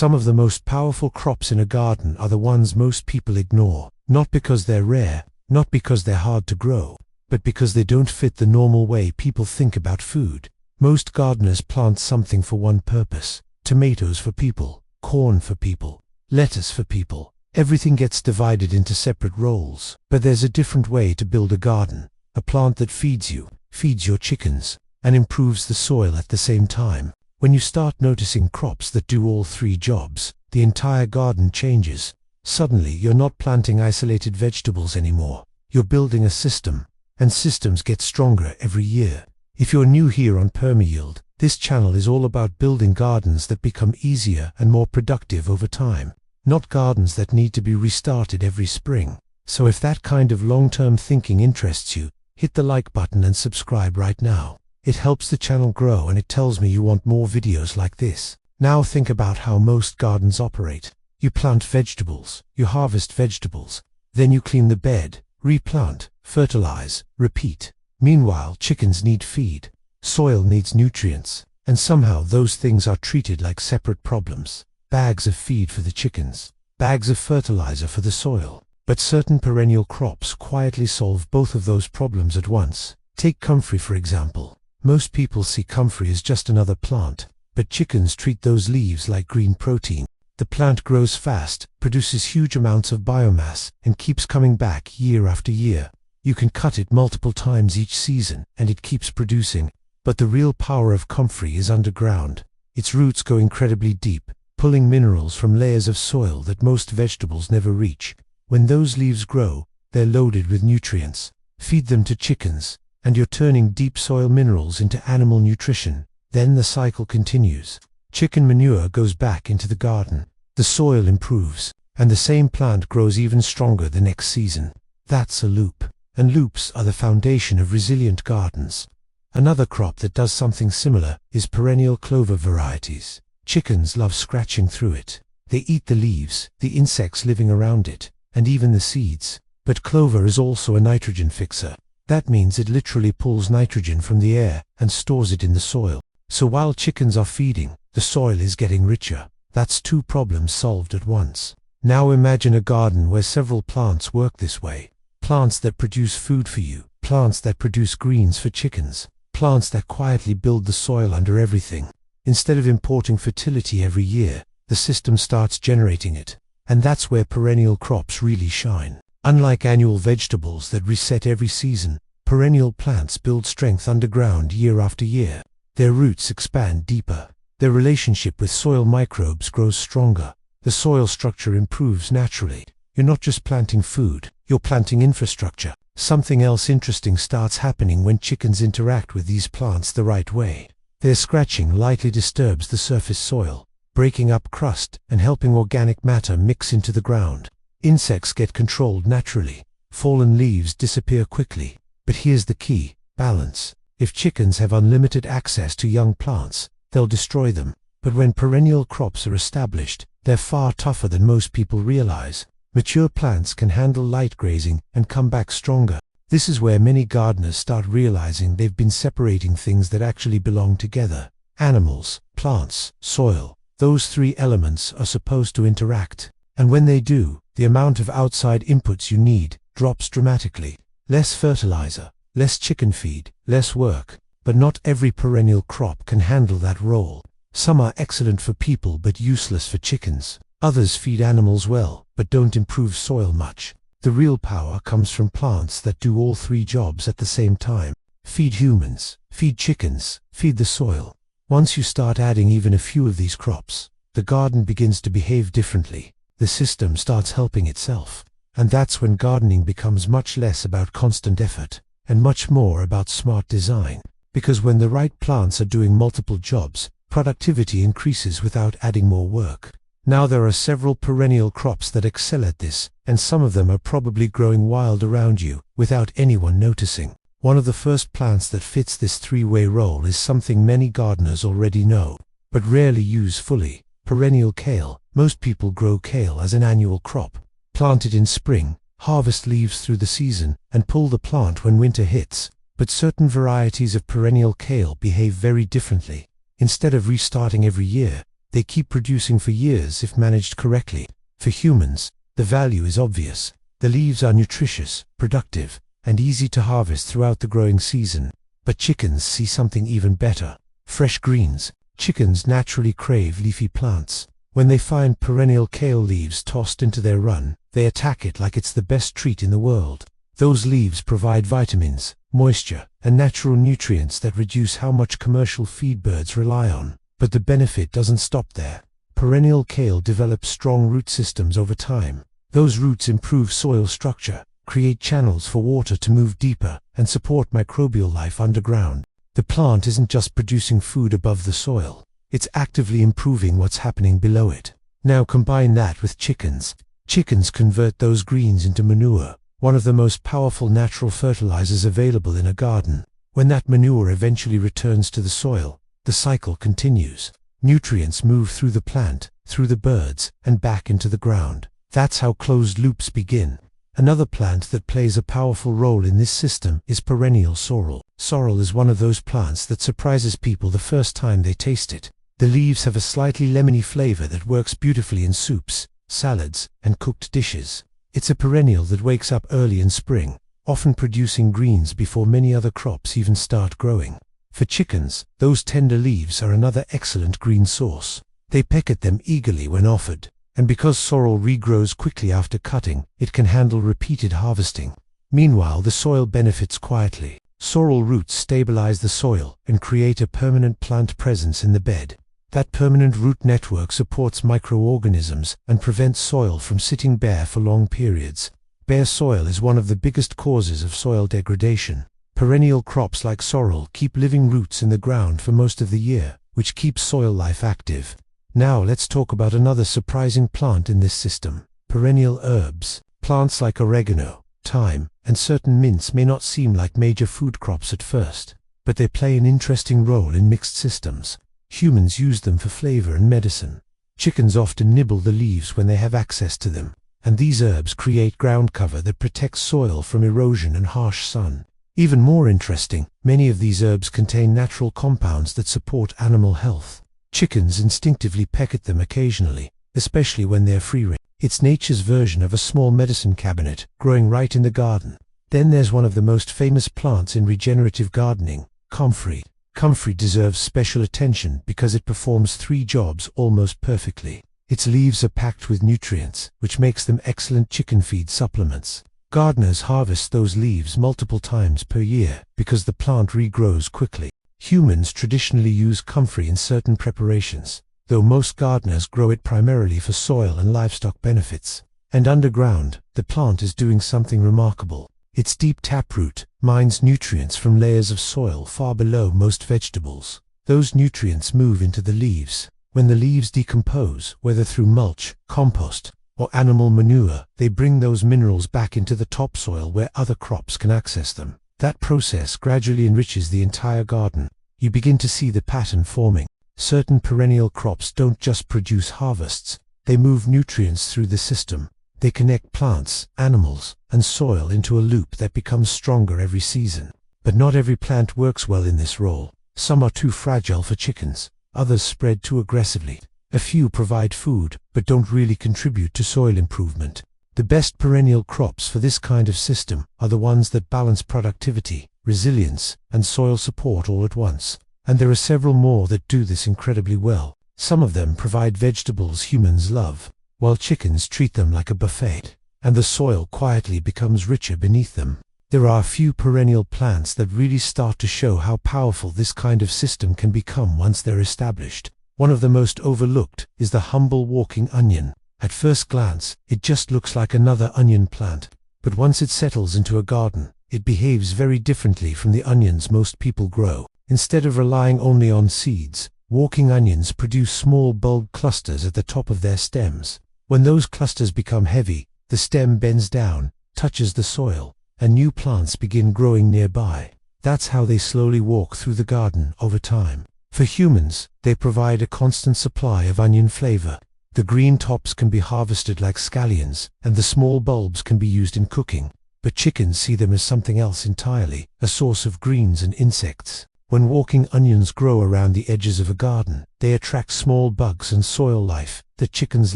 Some of the most powerful crops in a garden are the ones most people ignore, not because they're rare, not because they're hard to grow, but because they don't fit the normal way people think about food. Most gardeners plant something for one purpose: tomatoes for people, corn for people, lettuce for people. Everything gets divided into separate roles. But there's a different way to build a garden, a plant that feeds you, feeds your chickens, and improves the soil at the same time. When you start noticing crops that do all three jobs, the entire garden changes. Suddenly you're not planting isolated vegetables anymore. You're building a system, and systems get stronger every year. If you're new here on PermaYield, this channel is all about building gardens that become easier and more productive over time, not gardens that need to be restarted every spring. So if that kind of long-term thinking interests you, hit the like button and subscribe right now. It helps the channel grow and it tells me you want more videos like this. Now think about how most gardens operate. You plant vegetables, you harvest vegetables, then you clean the bed, replant, fertilize, repeat. Meanwhile, chickens need feed, soil needs nutrients, and somehow those things are treated like separate problems. Bags of feed for the chickens, bags of fertilizer for the soil. But certain perennial crops quietly solve both of those problems at once. Take comfrey for example. Most people see comfrey as just another plant, but chickens treat those leaves like green protein. The plant grows fast, produces huge amounts of biomass, and keeps coming back year after year. You can cut it multiple times each season, and it keeps producing. But the real power of comfrey is underground. Its roots go incredibly deep, pulling minerals from layers of soil that most vegetables never reach. When those leaves grow, they're loaded with nutrients. Feed them to chickens, and you're turning deep soil minerals into animal nutrition. Then the cycle continues. Chicken manure goes back into the garden. The soil improves, and the same plant grows even stronger the next season. That's a loop. And loops are the foundation of resilient gardens. Another crop that does something similar is perennial clover varieties. Chickens love scratching through it. They eat the leaves, the insects living around it, and even the seeds. But clover is also a nitrogen fixer. That means it literally pulls nitrogen from the air and stores it in the soil. So while chickens are feeding, the soil is getting richer. That's two problems solved at once. Now imagine a garden where several plants work this way. Plants that produce food for you, plants that produce greens for chickens, plants that quietly build the soil under everything. Instead of importing fertility every year, the system starts generating it. And that's where perennial crops really shine. Unlike annual vegetables that reset every season, perennial plants build strength underground year after year. Their roots expand deeper. Their relationship with soil microbes grows stronger. The soil structure improves naturally. You're not just planting food, you're planting infrastructure. Something else interesting starts happening when chickens interact with these plants the right way. Their scratching lightly disturbs the surface soil, breaking up crust and helping organic matter mix into the ground. Insects get controlled naturally. Fallen leaves disappear quickly. But here's the key: balance. If chickens have unlimited access to young plants, they'll destroy them. But when perennial crops are established, they're far tougher than most people realize. Mature plants can handle light grazing and come back stronger. This is where many gardeners start realizing they've been separating things that actually belong together. Animals, plants, soil. Those three elements are supposed to interact. And when they do, the amount of outside inputs you need drops dramatically. Less fertilizer, less chicken feed, less work. But not every perennial crop can handle that role. Some are excellent for people but useless for chickens. Others feed animals well, but don't improve soil much. The real power comes from plants that do all three jobs at the same time. Feed humans, feed chickens, feed the soil. Once you start adding even a few of these crops, the garden begins to behave differently. The system starts helping itself. And that's when gardening becomes much less about constant effort, and much more about smart design. Because when the right plants are doing multiple jobs, productivity increases without adding more work. Now there are several perennial crops that excel at this, and some of them are probably growing wild around you, without anyone noticing. One of the first plants that fits this three-way role is something many gardeners already know, but rarely use fully: perennial kale. Most people grow kale as an annual crop. Plant it in spring, harvest leaves through the season, and pull the plant when winter hits. But certain varieties of perennial kale behave very differently. Instead of restarting every year, They keep producing for years if managed correctly. For humans, the value is obvious. The leaves are nutritious, productive, and easy to harvest throughout the growing season. But chickens see something even better. Fresh greens. Chickens naturally crave leafy plants. When they find perennial kale leaves tossed into their run, they attack it like it's the best treat in the world. Those leaves provide vitamins, moisture, and natural nutrients that reduce how much commercial feed birds rely on. But the benefit doesn't stop there. Perennial kale develops strong root systems over time. Those roots improve soil structure, create channels for water to move deeper, and support microbial life underground. The plant isn't just producing food above the soil, it's actively improving what's happening below it. Now combine that with chickens. Chickens convert those greens into manure, one of the most powerful natural fertilizers available in a garden. When that manure eventually returns to the soil, the cycle continues. Nutrients move through the plant, through the birds, and back into the ground. That's how closed loops begin. Another plant that plays a powerful role in this system is perennial sorrel. Sorrel is one of those plants that surprises people the first time they taste it. The leaves have a slightly lemony flavor that works beautifully in soups, salads, and cooked dishes. It's a perennial that wakes up early in spring, often producing greens before many other crops even start growing. For chickens, those tender leaves are another excellent green source. They peck at them eagerly when offered. And because sorrel regrows quickly after cutting, it can handle repeated harvesting. Meanwhile, the soil benefits quietly. Sorrel roots stabilize the soil and create a permanent plant presence in the bed. That permanent root network supports microorganisms and prevents soil from sitting bare for long periods. Bare soil is one of the biggest causes of soil degradation. Perennial crops like sorrel keep living roots in the ground for most of the year, which keeps soil life active. Now let's talk about another surprising plant in this system, perennial herbs. Plants like oregano, thyme, and certain mints may not seem like major food crops at first, but they play an interesting role in mixed systems. Humans use them for flavor and medicine. Chickens often nibble the leaves when they have access to them, and these herbs create ground cover that protects soil from erosion and harsh sun. Even more interesting, many of these herbs contain natural compounds that support animal health. Chickens instinctively peck at them occasionally, especially when they're free-range. It's nature's version of a small medicine cabinet, growing right in the garden. Then there's one of the most famous plants in regenerative gardening, comfrey. Comfrey deserves special attention because it performs 3 jobs almost perfectly. Its leaves are packed with nutrients, which makes them excellent chicken feed supplements. Gardeners harvest those leaves multiple times per year because the plant regrows quickly. Humans traditionally use comfrey in certain preparations, though most gardeners grow it primarily for soil and livestock benefits. And underground, the plant is doing something remarkable. Its deep taproot mines nutrients from layers of soil far below most vegetables. Those nutrients move into the leaves. When the leaves decompose, whether through mulch, compost, or animal manure, they bring those minerals back into the topsoil where other crops can access them. That process gradually enriches the entire garden. You begin to see the pattern forming. Certain perennial crops don't just produce harvests, they move nutrients through the system. They connect plants, animals, and soil into a loop that becomes stronger every season. But not every plant works well in this role. Some are too fragile for chickens, others spread too aggressively. A few provide food, but don't really contribute to soil improvement. The best perennial crops for this kind of system are the ones that balance productivity, resilience, and soil support all at once. And there are several more that do this incredibly well. Some of them provide vegetables humans love, while chickens treat them like a buffet, and the soil quietly becomes richer beneath them. There are a few perennial plants that really start to show how powerful this kind of system can become once they're established. One of the most overlooked is the humble walking onion. At first glance, it just looks like another onion plant, but once it settles into a garden, it behaves very differently from the onions most people grow. Instead of relying only on seeds, walking onions produce small bulb clusters at the top of their stems. When those clusters become heavy, the stem bends down, touches the soil, and new plants begin growing nearby. That's how they slowly walk through the garden over time. For humans, they provide a constant supply of onion flavor. The green tops can be harvested like scallions, and the small bulbs can be used in cooking. But chickens see them as something else entirely, a source of greens and insects. When walking onions grow around the edges of a garden, they attract small bugs and soil life that chickens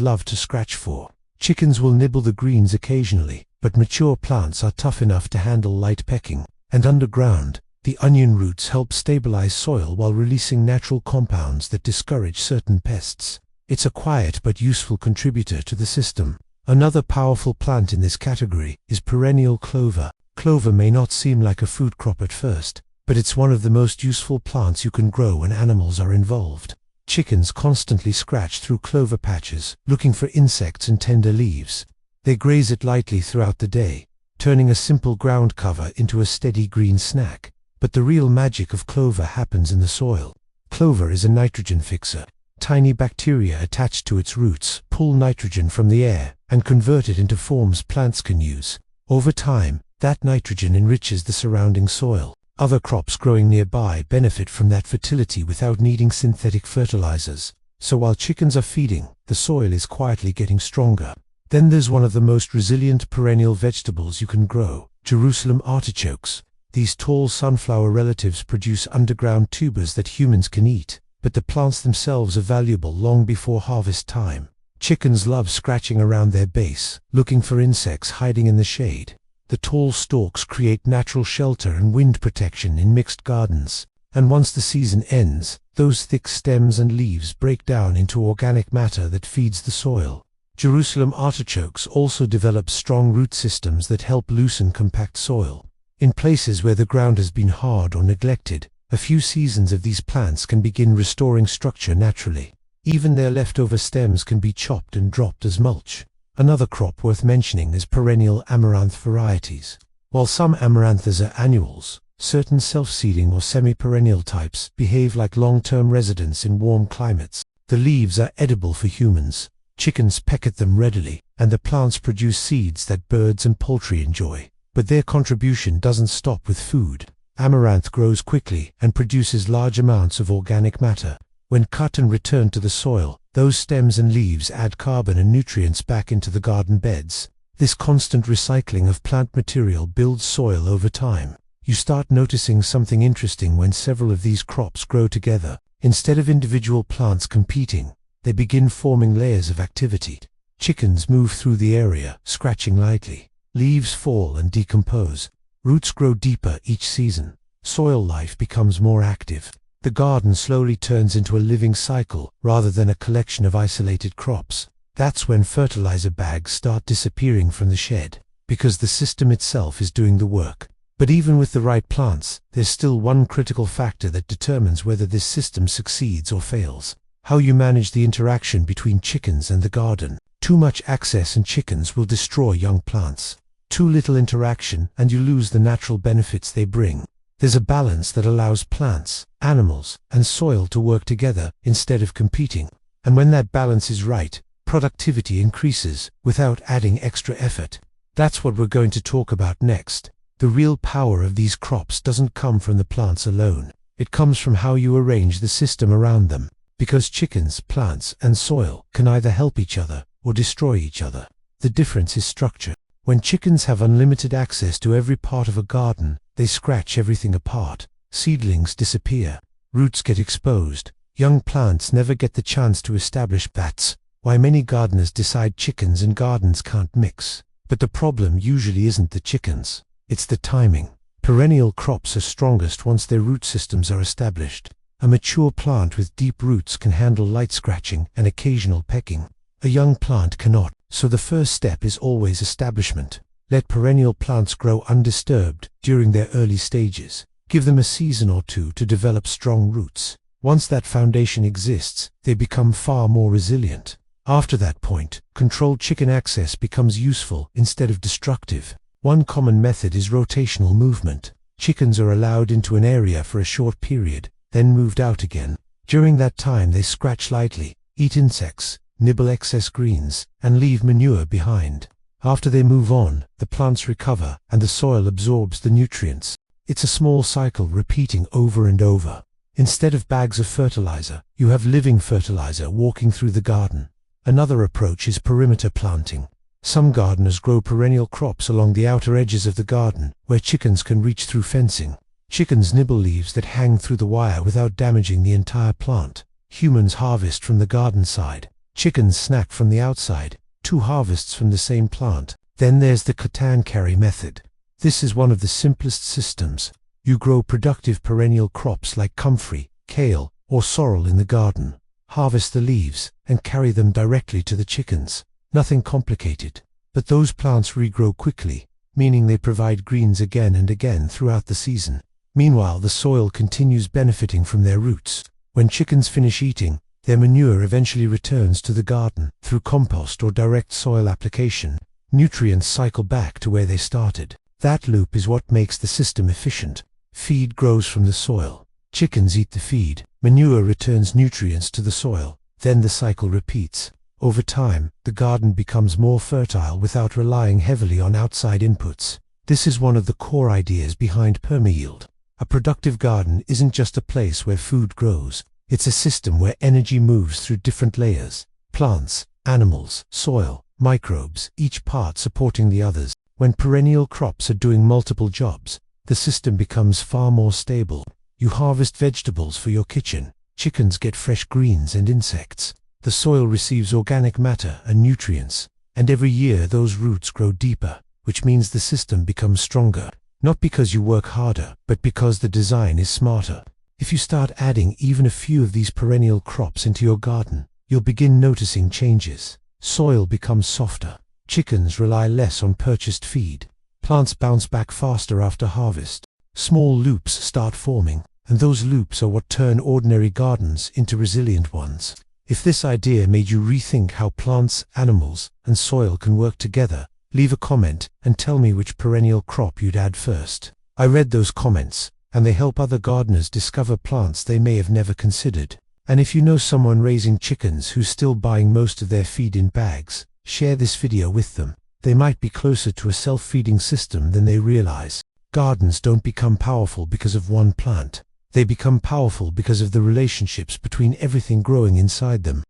love to scratch for. Chickens will nibble the greens occasionally, but mature plants are tough enough to handle light pecking. And underground, the onion roots help stabilize soil while releasing natural compounds that discourage certain pests. It's a quiet but useful contributor to the system. Another powerful plant in this category is perennial clover. Clover may not seem like a food crop at first, but it's one of the most useful plants you can grow when animals are involved. Chickens constantly scratch through clover patches, looking for insects and tender leaves. They graze it lightly throughout the day, turning a simple ground cover into a steady green snack. But the real magic of clover happens in the soil. Clover is a nitrogen fixer. Tiny bacteria attached to its roots pull nitrogen from the air and convert it into forms plants can use. Over time, that nitrogen enriches the surrounding soil. Other crops growing nearby benefit from that fertility without needing synthetic fertilizers. So while chickens are feeding, the soil is quietly getting stronger. Then there's one of the most resilient perennial vegetables you can grow, Jerusalem artichokes. These tall sunflower relatives produce underground tubers that humans can eat, but the plants themselves are valuable long before harvest time. Chickens love scratching around their base, looking for insects hiding in the shade. The tall stalks create natural shelter and wind protection in mixed gardens. And once the season ends, those thick stems and leaves break down into organic matter that feeds the soil. Jerusalem artichokes also develop strong root systems that help loosen compact soil. In places where the ground has been hard or neglected, a few seasons of these plants can begin restoring structure naturally. Even their leftover stems can be chopped and dropped as mulch. Another crop worth mentioning is perennial amaranth varieties. While some amaranthas are annuals, certain self-seeding or semi-perennial types behave like long-term residents in warm climates. The leaves are edible for humans. Chickens peck at them readily, and the plants produce seeds that birds and poultry enjoy. But their contribution doesn't stop with food. Amaranth grows quickly and produces large amounts of organic matter. When cut and returned to the soil, those stems and leaves add carbon and nutrients back into the garden beds. This constant recycling of plant material builds soil over time. You start noticing something interesting when several of these crops grow together. Instead of individual plants competing, they begin forming layers of activity. Chickens move through the area, scratching lightly. Leaves fall and decompose. Roots grow deeper each season. Soil life becomes more active. The garden slowly turns into a living cycle rather than a collection of isolated crops. That's when fertilizer bags start disappearing from the shed, because the system itself is doing the work. But even with the right plants, there's still one critical factor that determines whether this system succeeds or fails: how you manage the interaction between chickens and the garden. Too much access and chickens will destroy young plants. Too little interaction and you lose the natural benefits they bring. There's a balance that allows plants, animals, and soil to work together instead of competing. And when that balance is right, productivity increases without adding extra effort. That's what we're going to talk about next. The real power of these crops doesn't come from the plants alone. It comes from how you arrange the system around them. Because chickens, plants, and soil can either help each other or destroy each other. The difference is structure. When chickens have unlimited access to every part of a garden, they scratch everything apart. Seedlings disappear. Roots get exposed. Young plants never get the chance to establish. That's why many gardeners decide chickens and gardens can't mix. But the problem usually isn't the chickens. It's the timing. Perennial crops are strongest once their root systems are established. A mature plant with deep roots can handle light scratching and occasional pecking. A young plant cannot. So the first step is always establishment. Let perennial plants grow undisturbed during their early stages. Give them a season or two to develop strong roots. Once that foundation exists, they become far more resilient. After that point, controlled chicken access becomes useful instead of destructive. One common method is rotational movement. Chickens are allowed into an area for a short period, then moved out again. During that time they scratch lightly, eat insects, nibble excess greens, and leave manure behind. After they move on, the plants recover and the soil absorbs the nutrients. It's a small cycle repeating over and over. Instead of bags of fertilizer, you have living fertilizer walking through the garden. Another approach is perimeter planting. Some gardeners grow perennial crops along the outer edges of the garden, where chickens can reach through fencing. Chickens nibble leaves that hang through the wire without damaging the entire plant. Humans harvest from the garden side. Chickens snack from the outside. 2 harvests from the same plant. Then there's the cut and carry method. This is one of the simplest systems. You grow productive perennial crops like comfrey, kale, or sorrel in the garden. Harvest the leaves and carry them directly to the chickens. Nothing complicated. But those plants regrow quickly, meaning they provide greens again and again throughout the season. Meanwhile, the soil continues benefiting from their roots. When chickens finish eating, their manure eventually returns to the garden through compost or direct soil application. Nutrients cycle back to where they started. That loop is what makes the system efficient. Feed grows from the soil. Chickens eat the feed. Manure returns nutrients to the soil. Then the cycle repeats. Over time, the garden becomes more fertile without relying heavily on outside inputs. This is one of the core ideas behind PermaYield. A productive garden isn't just a place where food grows. It's a system where energy moves through different layers. Plants, animals, soil, microbes, each part supporting the others. When perennial crops are doing multiple jobs, the system becomes far more stable. You harvest vegetables for your kitchen. Chickens get fresh greens and insects. The soil receives organic matter and nutrients. And every year those roots grow deeper, which means the system becomes stronger. Not because you work harder, but because the design is smarter. If you start adding even a few of these perennial crops into your garden, you'll begin noticing changes. Soil becomes softer. Chickens rely less on purchased feed. Plants bounce back faster after harvest. Small loops start forming, and those loops are what turn ordinary gardens into resilient ones. If this idea made you rethink how plants, animals, and soil can work together, leave a comment and tell me which perennial crop you'd add first. I read those comments, and they help other gardeners discover plants they may have never considered. And if you know someone raising chickens who's still buying most of their feed in bags, share this video with them. They might be closer to a self-feeding system than they realize. Gardens don't become powerful because of one plant. They become powerful because of the relationships between everything growing inside them.